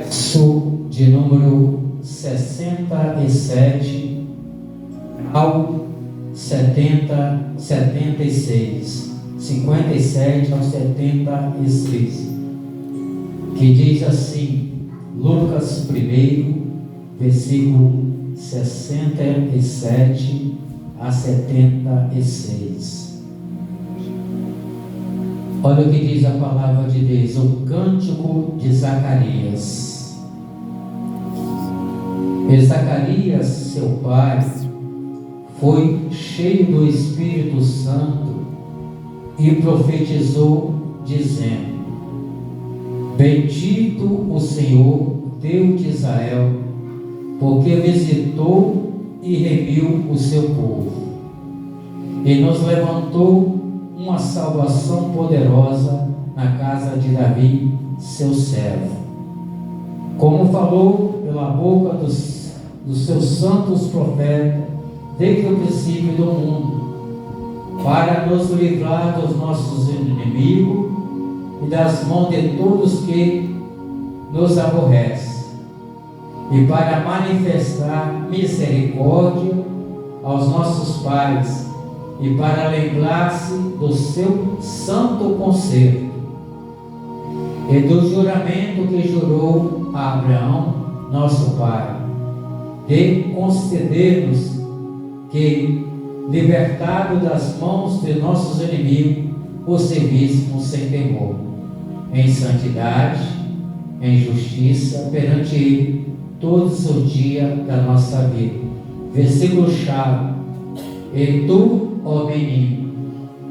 verso de número 67 ao 76, 57 ao 76, que diz assim, Lucas 1, versículo 67 a 76. Olha o que diz a palavra de Deus, o cântico de Zacarias. E Zacarias, seu pai, foi cheio do Espírito Santo e profetizou, dizendo: Bendito o Senhor, Deus de Israel, porque visitou e remiu o seu povo, e nos levantou uma salvação poderosa na casa de Davi, seu servo, como falou pela boca dos seus santos profetas, desde o princípio do mundo, para nos livrar dos nossos inimigos e das mãos de todos que nos aborrecem, e para manifestar misericórdia aos nossos pais, e para lembrar-se do seu santo concerto, e do juramento que jurou a Abraão, nosso pai, de conceder-nos que, libertado das mãos de nossos inimigos, o servíssemos sem temor, em santidade, em justiça, perante Ele, todos os dias da nossa vida. Versículo chave: E tu, ó menino,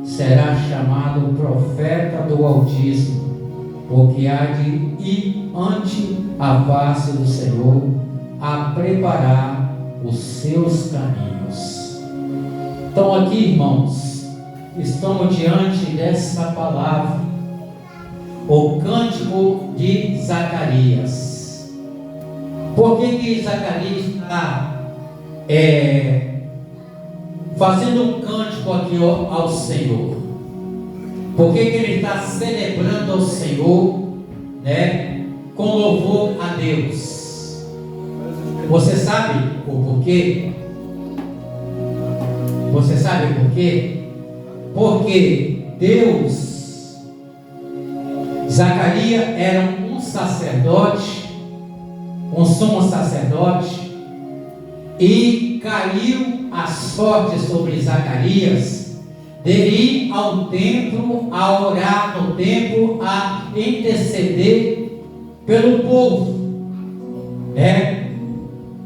serás chamado profeta do Altíssimo, porque há de ir ante a face do Senhor, a preparar os seus caminhos. Então aqui, irmãos, estamos diante dessa palavra, o cântico de Zacarias. Por que Zacarias está fazendo um cântico aqui ao Senhor? Por que ele está celebrando ao Senhor, com louvor a Deus? Você sabe o porquê? Você sabe por quê? Porque Zacarias era um sacerdote, um sumo sacerdote, e caiu a sorte sobre Zacarias de ir ao templo, a orar no templo, a interceder pelo povo,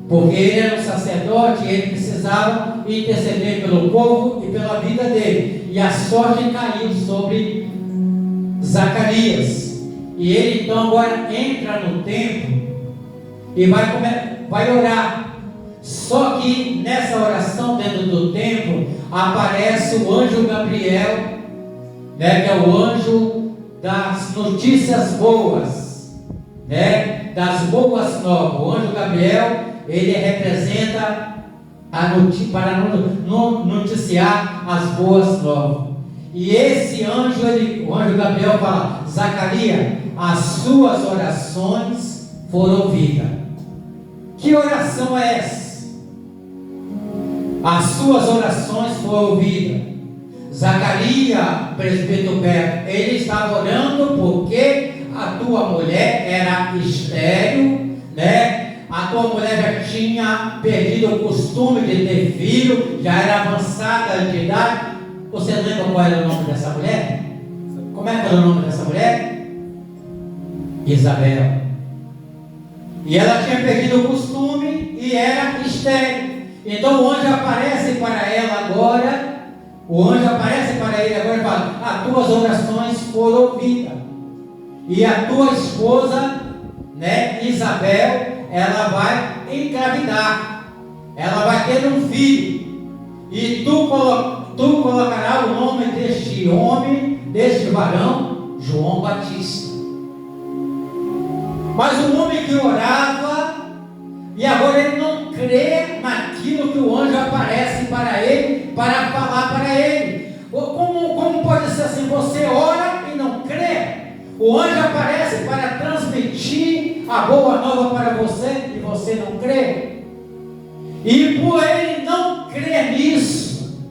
porque ele era um sacerdote e ele precisava interceder pelo povo e pela vida dele, e a sorte caiu sobre Zacarias, e ele então agora entra no templo e vai orar. Só que nessa oração dentro do templo aparece o anjo Gabriel, que é o anjo das notícias boas, das boas novas. O anjo Gabriel, ele representa para noticiar as boas novas. E esse anjo, o anjo Gabriel fala: Zacarias, as suas orações foram ouvidas. Que oração é essa? As suas orações foram ouvidas. Zacarias, presbítero Beto, ele estava orando porque a tua mulher era estéril, A tua mulher já tinha perdido o costume de ter filho, já era avançada de idade. Você lembra qual era o nome dessa mulher? Como é que era o nome dessa mulher? Isabel. E ela tinha perdido o costume e era estéril. Então o anjo aparece para ela agora. O anjo aparece para ele agora e fala: as tuas orações foram ouvidas. E a tua esposa, Isabel, ela vai engravidar. Ela vai ter um filho. E tu colocarás o nome deste homem, deste varão, João Batista. Mas o homem que orava, e agora ele não crê naquilo que o anjo aparece para ele, para falar para ele. Como pode ser assim? Você ora e não crê? O anjo aparece para transmitir a boa nova para você e você não crê. E por ele não crer nisso,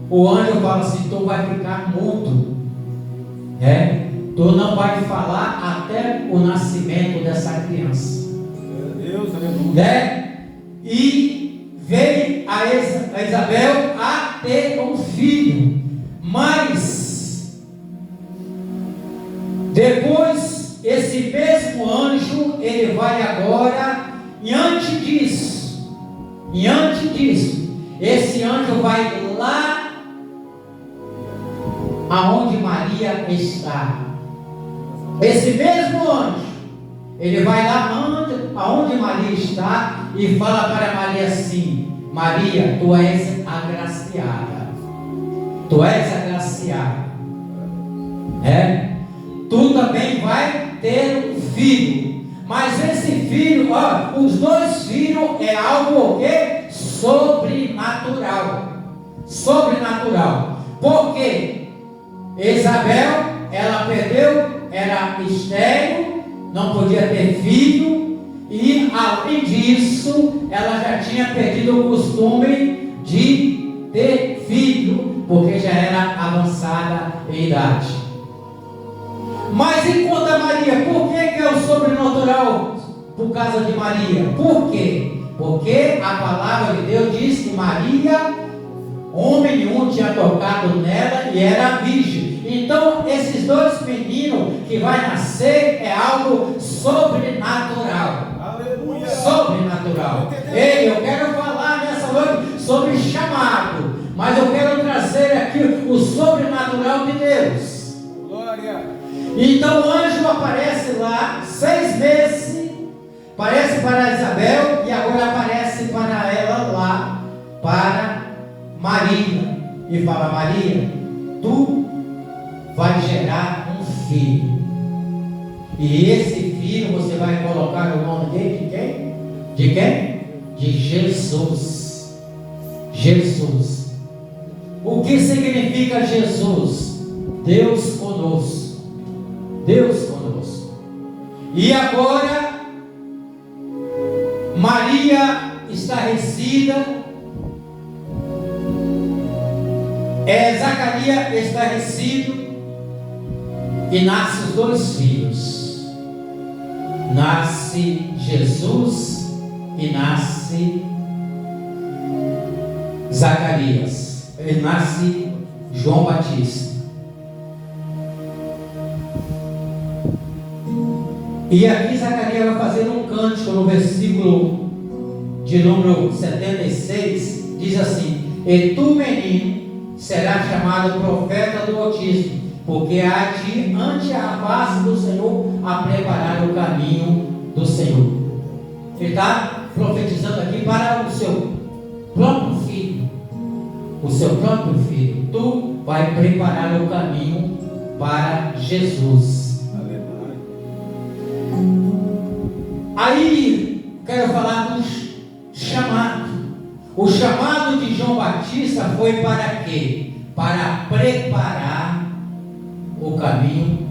o anjo fala assim: tu vai ficar mudo, tu não vai falar até o nascimento dessa criança. Deus, aleluia. E veio a Isabel a ter um filho, mas depois esse mesmo anjo, ele vai agora, e antes disso, esse anjo vai lá aonde Maria está. Esse mesmo anjo, ele vai lá aonde Maria está e fala para Maria assim: Maria, tu és agraciada. Tu és agraciada. Tu também vai ter um filho. Mas esse filho, os dois filhos é algo o quê? Sobrenatural. Sobrenatural. Porque Isabel, ela perdeu, era estéril, não podia ter filho, e além disso, ela já tinha perdido o costume de ter filho, porque já era avançada em idade. Mas enquanto a Maria, por que é o sobrenatural por causa de Maria? Por quê? Porque a palavra de Deus diz que Maria, homem nenhum tinha tocado nela e era virgem. Então esses dois meninos que vai nascer é algo sobrenatural. Aleluia. Sobrenatural. Ei, eu quero falar nessa noite sobre chamado, mas eu quero trazer aqui o sobrenatural de Deus. Glória. Então o anjo aparece lá, 6 meses, aparece para Isabel e agora aparece para ela lá, para Maria, e fala: Maria, tu vai gerar um filho, e esse filho você vai colocar o nome dele de quem? De quem? De Jesus. Jesus. O que significa Jesus? Deus conosco. Deus conosco. E agora Maria estarrecida, Zacarias estarrecido, e nasce os dois filhos. Nasce Jesus e nasce Zacarias. Ele nasce João Batista. E aqui Zacarias vai fazer um cântico no versículo de número 76, diz assim: e tu, menino, serás chamado profeta do Altíssimo, porque há de ante a face do Senhor a preparar o caminho do Senhor. Ele está profetizando aqui para o seu próprio filho. O seu próprio filho. Tu vai preparar o caminho para Jesus. Aí, quero falar do chamado. O chamado de João Batista foi para quê? Para preparar o caminho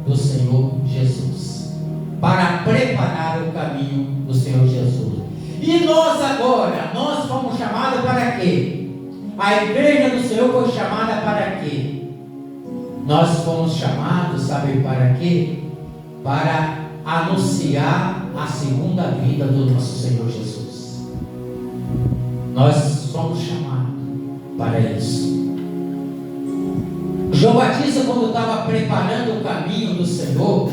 do Senhor Jesus. Para preparar o caminho do Senhor Jesus. E nós agora, nós fomos chamados para quê? A igreja do Senhor foi chamada para quê? Nós fomos chamados, sabe para quê? Para anunciar a segunda vinda do nosso Senhor Jesus. Nós somos chamados para isso. João Batista, quando estava preparando o caminho do Senhor,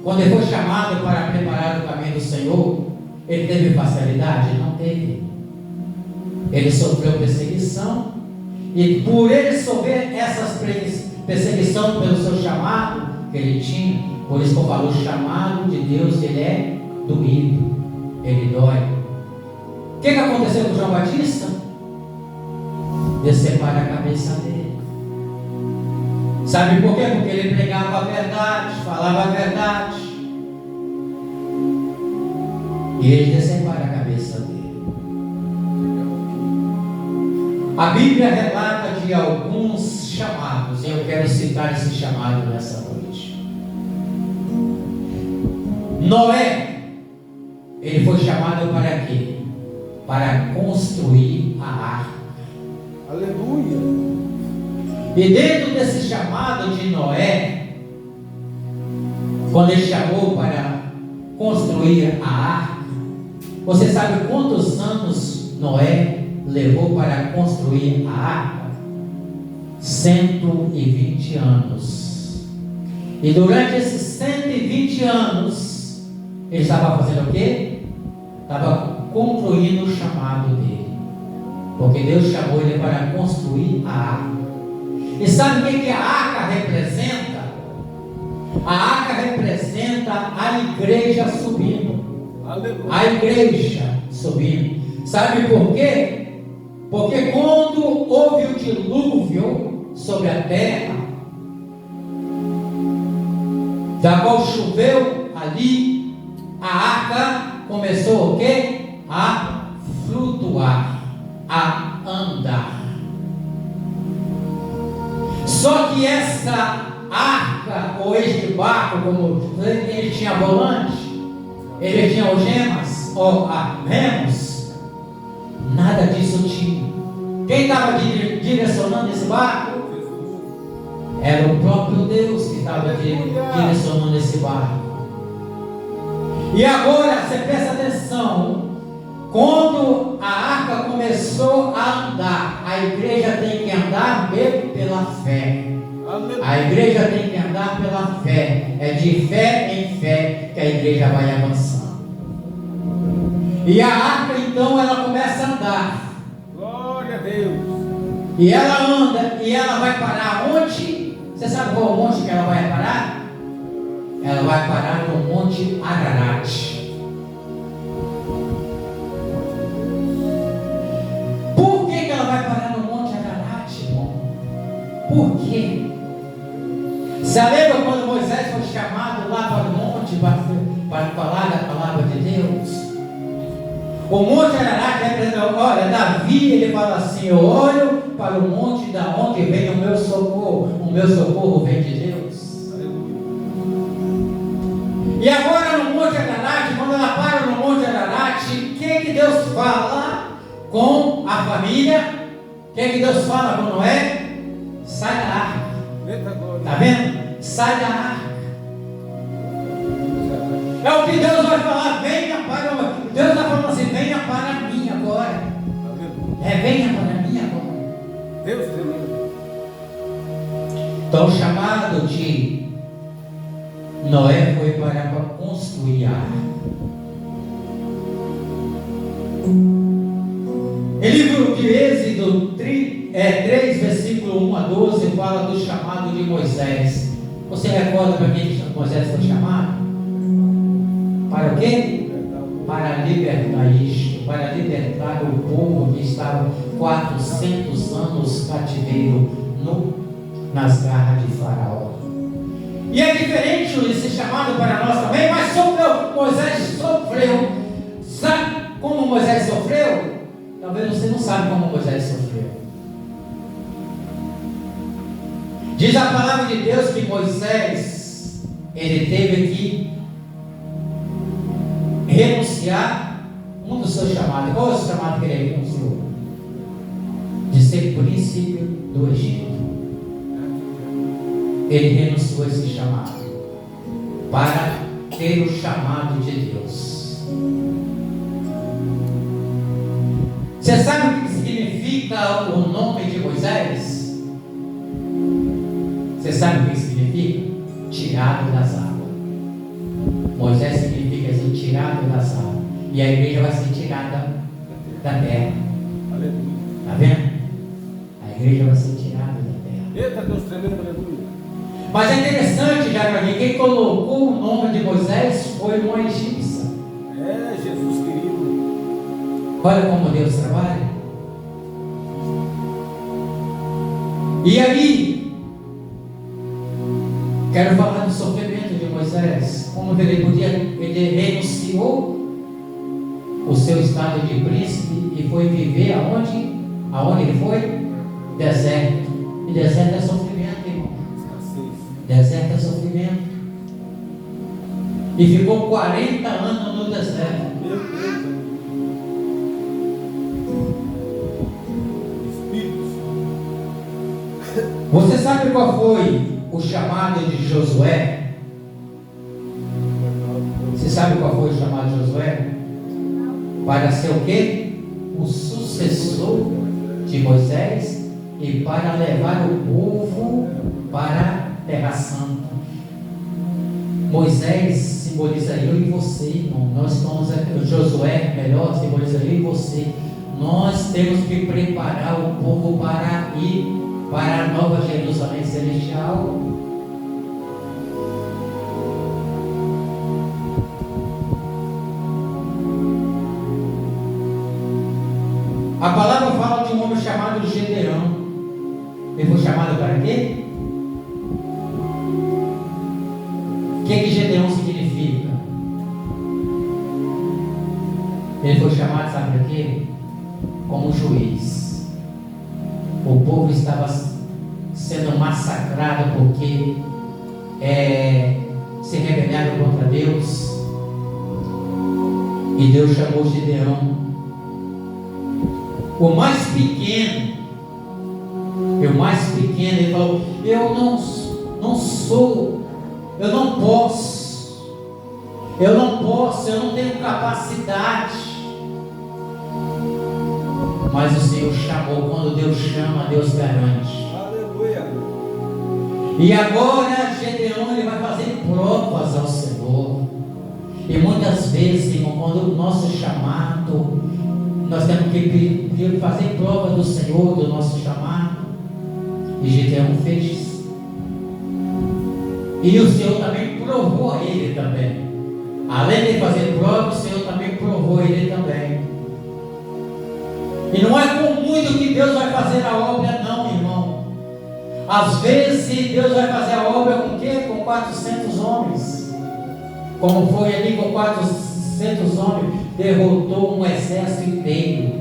quando ele foi chamado para preparar o caminho do Senhor, ele teve facilidade? Não teve. Ele sofreu perseguição, e por ele sofrer essas perseguição pelo seu chamado que ele tinha, por isso que eu falo, o chamado de Deus, ele é doído, ele dói. O que aconteceu com João Batista? Deceparam a cabeça dele. Sabe por quê? Porque ele pregava a verdade, falava a verdade, e eles deceparam a cabeça dele. A Bíblia relata de alguns chamados, e eu quero citar esse chamado nessa noite. Noé, ele foi chamado para quê? Para construir a arca. Aleluia. E dentro desse chamado de Noé, quando ele chamou para construir a arca, você sabe quantos anos Noé levou para construir a arca? 120 anos. E durante esses 120 anos, ele estava fazendo o quê? Estava concluindo o chamado dele. Porque Deus chamou ele para construir a arca. E sabe o que a arca representa? A arca representa a igreja subindo. Aleluia. A igreja subindo. Sabe por quê? Porque quando houve o dilúvio sobre a terra, da qual choveu ali, a arca começou o quê? A flutuar, a andar. Só que essa arca, ou este barco, como ele tinha volante, ele tinha algemas, ou remos, nada disso tinha. Quem estava direcionando esse barco? Era o próprio Deus que estava direcionando esse barco. E agora, você presta atenção, quando a arca começou a andar, a igreja tem que andar mesmo pela fé. A igreja tem que andar pela fé. É de fé em fé que a igreja vai avançando. E a arca então ela começa a andar. Glória a Deus. E ela anda e ela vai parar onde? Você sabe qual monte que ela vai parar? Ela vai parar no Monte Ararat. Por que ela vai parar no Monte Ararat, irmão? Por quê? Você lembra quando Moisés foi chamado lá para o monte para falar da palavra de Deus? O Monte Ararat representa, olha, Davi, ele fala assim: eu olho para o monte da onde vem o meu socorro vem de Deus. E agora no Monte Ararat, quando ela para no Monte Ararat, o que Deus fala com a família? O que Deus fala com Noé? Sai da arca. Está vendo? Sai da arca. É o que Deus vai falar: venha para. Deus está falando assim: venha para mim agora. Venha para mim agora. Deus. Então o chamado de Noé foi para construir a arca. O livro de Êxodo 3, versículo 1 a 12, fala do chamado de Moisés. Você recorda para quem Moisés foi chamado? Para o quê? Para libertar isto, para libertar o povo que estava 400 anos cativeiro nas garras de Faraó. E é diferente esse chamado para nós também, mas Moisés sofreu. Sabe como Moisés sofreu? Talvez você não sabe como Moisés sofreu. Diz a palavra de Deus que Moisés, ele teve que renunciar um dos seus chamados. Qual é o chamado que ele renunciou? De ser príncipe do Egito. Ele renunciou a esse chamado para ter o chamado de Deus. Você sabe o que significa o nome de Moisés? Você sabe o que significa? Tirado das águas. Moisés significa assim: tirado das águas. E a igreja vai ser tirada da terra. Está vendo? A igreja vai ser tirada da terra. Eita Deus tremendo, aleluia. Mas é interessante, já para mim, quem colocou o nome de Moisés foi uma egípcia. É, Jesus querido. Olha como Deus trabalha. E aí, quero falar do sofrimento de Moisés. Como ele renunciou o seu estado de príncipe e foi viver aonde? Aonde ele foi? Deserto. E deserto é sofrimento, irmão. Deserto é sofrimento. E ficou 40 anos no deserto. Meu Deus. Espíritos. Você sabe qual foi o chamado de Josué? Você sabe qual foi o chamado de Josué? Para ser o quê? O sucessor de Moisés e para levar o povo para a Terra Santa. Moisés simboliza eu e você, irmão. Nós estamos aqui, Josué, melhor, simboliza eu e você. Nós temos que preparar o povo para ir para a Nova Jerusalém Celestial. A palavra fala de um homem chamado Gedeão. Ele foi chamado para quê? O que Gedeão significa? Ele foi chamado, sabe para quê? Como juiz. O povo estava sendo massacrado porque se rebelaram contra Deus. E Deus chamou Gedeão. O mais pequeno, ele falou: eu não sou, eu não posso, eu não tenho capacidade. Mas o Senhor chamou. Quando Deus chama, Deus garante. Aleluia. E agora Gedeão, ele vai fazer provas ao Senhor. E muitas vezes, irmão, quando o nosso chamado, nós temos que fazer prova do Senhor, do nosso chamado. E Gedeão fez. E o Senhor também provou a ele também. Além de fazer prova, o Senhor também provou ele também. E não é com muito que Deus vai fazer a obra, não, irmão. Às vezes Deus vai fazer a obra com o quê? Com 400 homens. Como foi ali com 400 homens, derrotou um exército inteiro.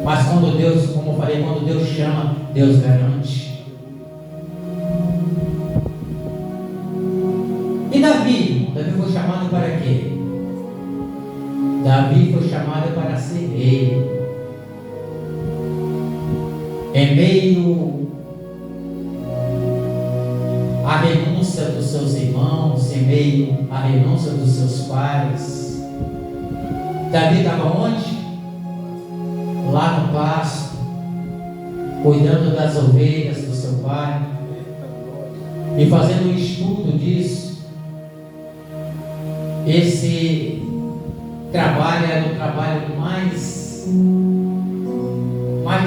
Mas quando Deus, como eu falei, quando Deus chama, Deus garante. E Davi foi chamado para quê? Davi foi chamado para ser rei. Em meio à renúncia dos seus irmãos, em meio à renúncia dos seus pais, Davi estava onde? Lá no pasto, cuidando das ovelhas do seu pai, e fazendo um estudo disso. Esse trabalho era o trabalho mais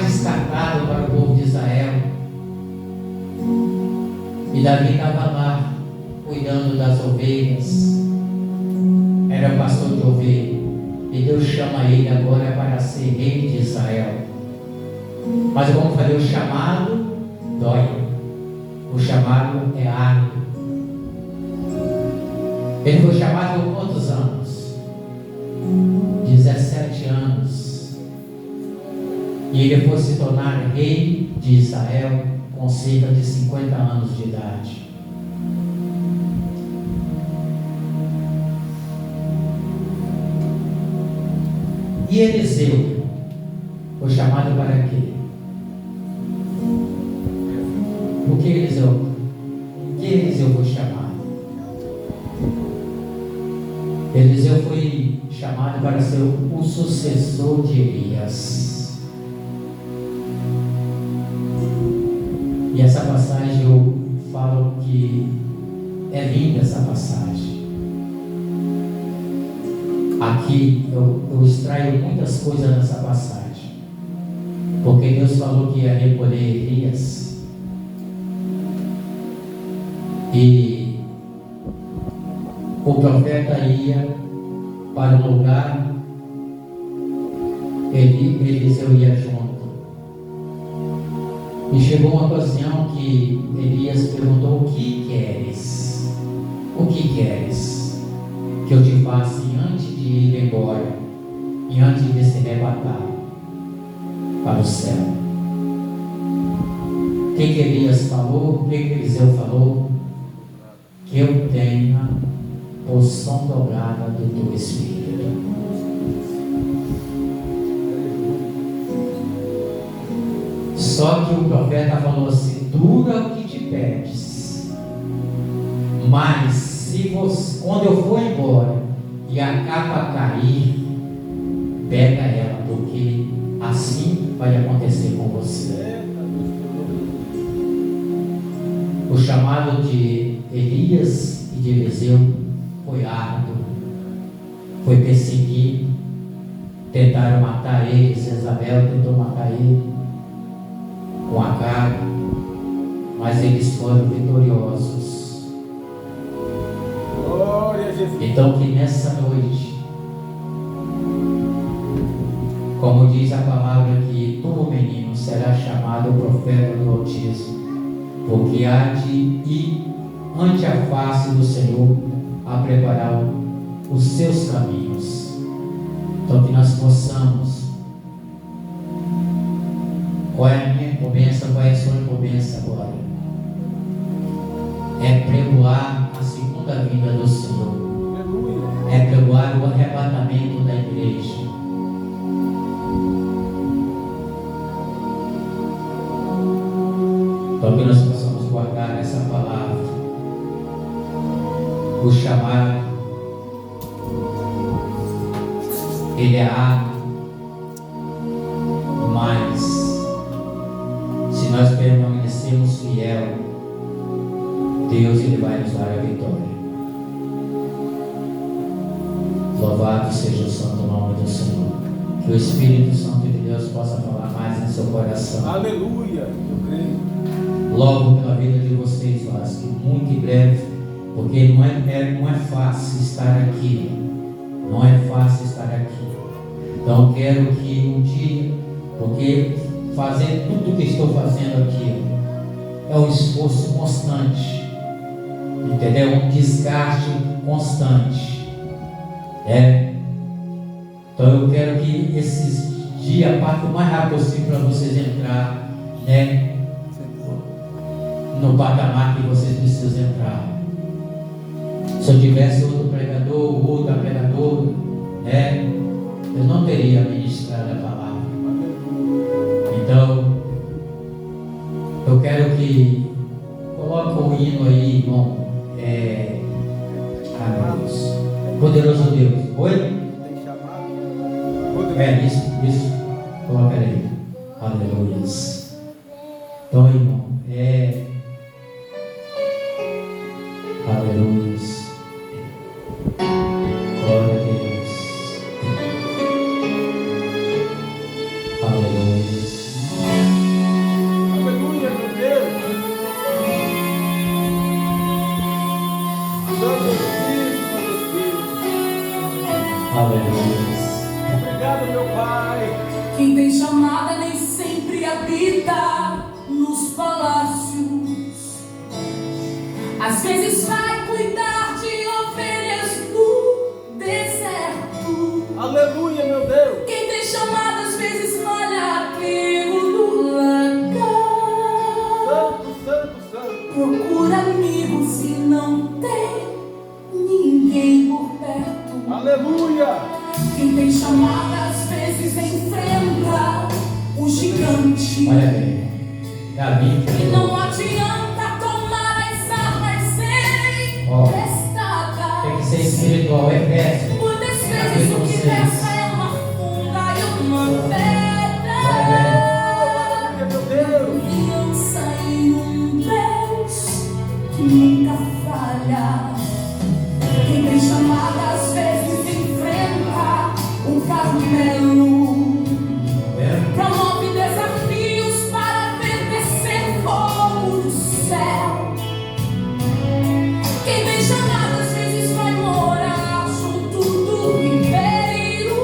destacado para o povo de Israel. E Davi estava lá, cuidando das ovelhas. Era pastor de ovelha. E Deus chama ele agora para ser rei de Israel. Mas como eu falei, o chamado dói. O chamado é árduo. Ele foi chamado por quantos anos? 17 anos. E ele foi se tornar rei de Israel com cerca de 50 anos de idade. E Eliseu foi chamado para quê? O que Eliseu foi chamado? Eliseu foi chamado para ser o sucessor de Elias. E essa passagem eu falo que é linda essa passagem. Aqui eu extraio muitas coisas nessa passagem. Porque Deus falou que ia recolher Elias. E o profeta ia para o lugar, Eliseu ia junto. E chegou uma ocasião que Elias perguntou: o que queres? O que queres que eu te faça antes de ir embora e antes de se arrebatar para o céu? O que Elias falou? O que Eliseu falou? que eu tenha porção dobrada do teu Espírito. Só que o profeta falou assim: dura o que te pedes, mas se você, quando eu for embora e a capa cair, pega ela, porque assim vai acontecer com você. O chamado de Elias e de Eliseu foi árduo, foi perseguido, tentaram matar ele, Jezabel tentou matar ele com a cara, mas eles foram vitoriosos. Glória a Jesus. Então que nessa noite, como diz a palavra aqui, tu, menino, será chamado profeta do Altíssimo, porque há de ir ante a face do Senhor a preparar os seus caminhos. Então que nós possamos. Qual é a minha incumbência? Qual é a sua incumbência agora? É pregoar a segunda vinda do Senhor. Aleluia. É pregoar o arrebatamento da igreja. Então que nós possamos guardar essa palavra. O chamado, ele é árduo, mas se nós permanecermos fiel, Deus ele vai nos dar a vitória. Louvado seja o santo nome do Senhor. Que o Espírito Santo de Deus possa falar mais em seu coração. Aleluia. Eu creio. Logo pela vida de vocês, Vasco, muito em breve, porque não é fácil estar aqui. Não é fácil estar aqui. Então eu quero que um dia, porque fazer tudo o que estou fazendo aqui é um esforço constante, entendeu? Um desgaste constante. Então eu quero que esses dias partam o mais rápido possível para vocês entrar, no patamar que vocês precisam entrar. Se eu tivesse outro pregador, outra pregadora, eu não teria ministrado a palavra. Então, eu quero que coloque o hino aí, irmão. Deus. Poderoso Deus. Oi? Tem chamado. Isso. Coloca aí. Aleluia. Então, irmão, aleluia. Glória a Deus. Aleluia. Aleluia, meu Deus. Santo Espírito. Aleluia. Obrigado, meu Pai. Quem tem chamada nem sempre habita nos palácios. Às vezes vai cuidar de ovelhas no deserto. Aleluia, meu Deus. Quem tem chamada às vezes malha abrigo no lagar. Santo. Procura amigos e não tem ninguém por perto. Aleluia. Quem tem chamada às vezes enfrenta o gigante. Olha bem. Davi. E não adianta tomar as armas sem prestadas. Tem que ser espiritual, Efésios. Muitas vezes o que resta é uma funda e uma pedra. Aleluia, meu Deus. Confiança em um Deus que nunca falha. Quem tem chamada às vezes enfrenta um Carmelo. Promove desafios para ver descer fogo do céu. Quem tem chamado às vezes vai morar junto do ribeiro.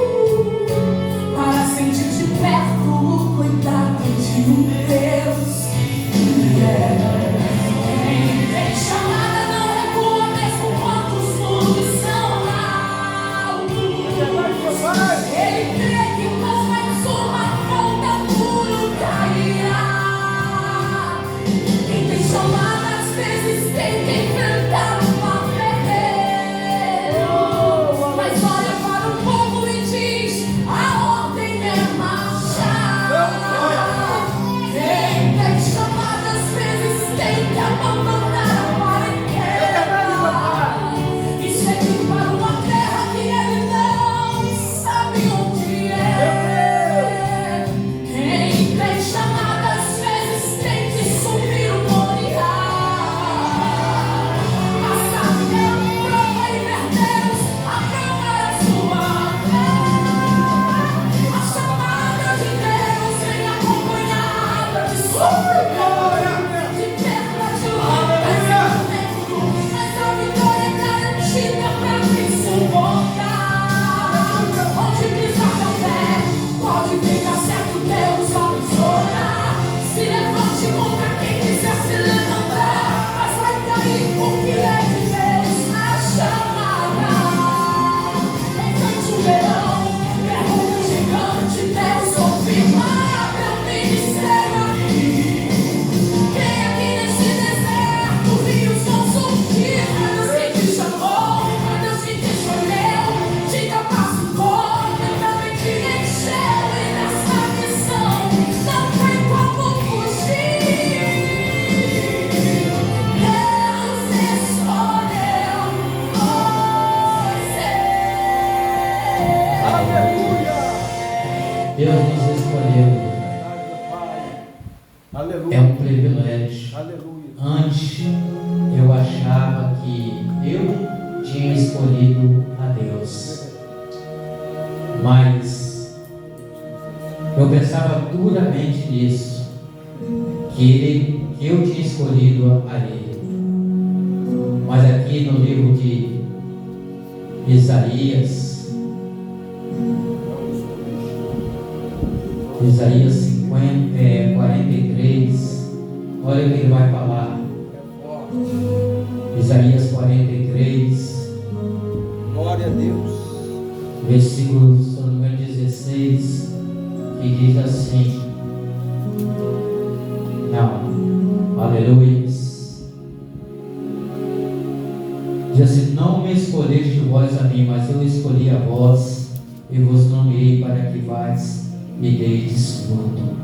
Deus nos escolheu. Aleluia. É um privilégio. Aleluia. Antes eu achava que eu tinha escolhido a Deus, mas eu pensava duramente nisso, que eu tinha escolhido a Ele. Mas aqui no livro de Isaías 43, olha o que ele vai falar. Isaías 43, glória a Deus. versículo número 16, que diz assim: não, aleluia. Diz assim: não me escolheste vós a mim, mas eu escolhi a vós e vos nomeei para que vais me deis fruto.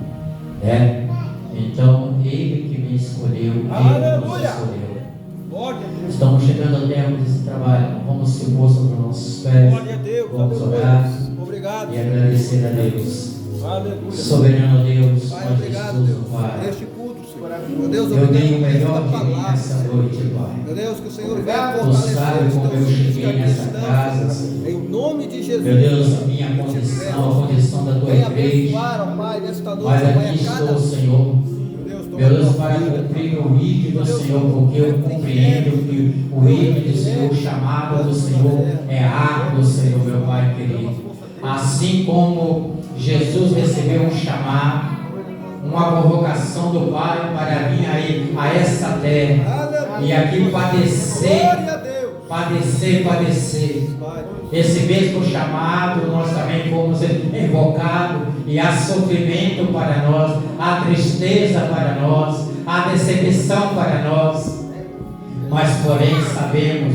Então Ele que me escolheu, Ele nos escolheu. Estamos chegando ao tempo desse trabalho. Vamos se pôr sobre os nossos pés. Glória a Deus. Vamos orar. Obrigado. E agradecer a Deus. Aleluia. Soberano Deus, Pai, Pai obrigado, Jesus, Deus, Pai. por este culto, Senhor. Meu Deus, Eu dei o obrigado melhor por esta de mim palavra, nessa Senhor. noite, Pai. Meu Deus, que o Senhor venha Tu sabe como eu cheguei nessa casa. em nome de Jesus. Meu Deus, a minha condição, a condição da tua Venha igreja. abençoar, ó Pai, nesta noite. Mas Pai, aqui a cada estou, Senhor. Meu Deus, para cumprir o ídolo do Senhor, porque eu compreendo que o ídolo do Senhor, o chamado do Senhor é árduo, Senhor, meu Pai querido. Assim como Jesus recebeu um chamado, uma convocação do Pai para vir aí a essa terra e aqui padecer. Esse mesmo chamado nós também fomos invocados, e há sofrimento para nós, há tristeza para nós, há decepção para nós, mas porém sabemos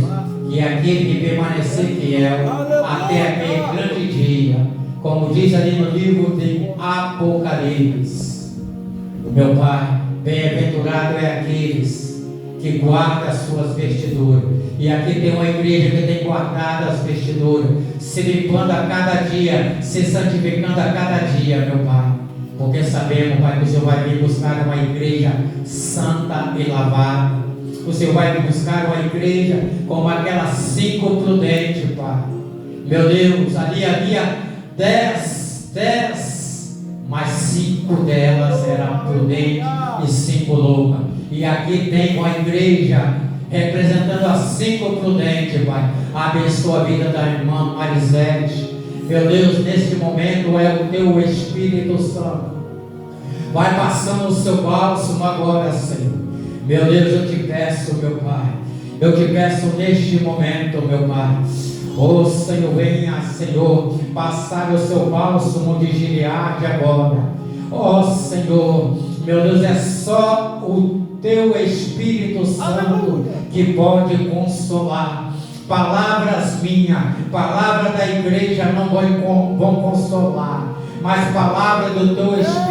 que aquele que permanecer fiel até aquele grande dia, como diz ali no livro de Apocalipse, meu Pai, bem-aventurado é aqueles que guardam as suas vestiduras. E aqui tem uma igreja que tem guardado as vestiduras, se limpando a cada dia, se santificando a cada dia, meu Pai. Porque sabemos, Pai, que o Senhor vai vir buscar uma igreja santa e lavada. O Senhor vai vir buscar uma igreja como aquelas 5 prudentes, Pai. Meu Deus, ali havia 10, mas 5 delas eram prudentes e 5 loucas. E aqui tem uma igreja representando as 5 prudentes, Pai. Abençoa a vida da irmã Marisete. Meu Deus, neste momento é o teu Espírito Santo. Vai passando o seu bálsamo agora, Senhor. Meu Deus, eu te peço, meu Pai. Eu te peço neste momento, meu Pai. Oh, Senhor, venha, Senhor, passar o seu bálsamo de Gileade agora. Oh, Senhor, meu Deus, é só o teu Espírito Santo que pode consolar. Palavras minhas, palavras da igreja não vão consolar, mas palavras do teu Espírito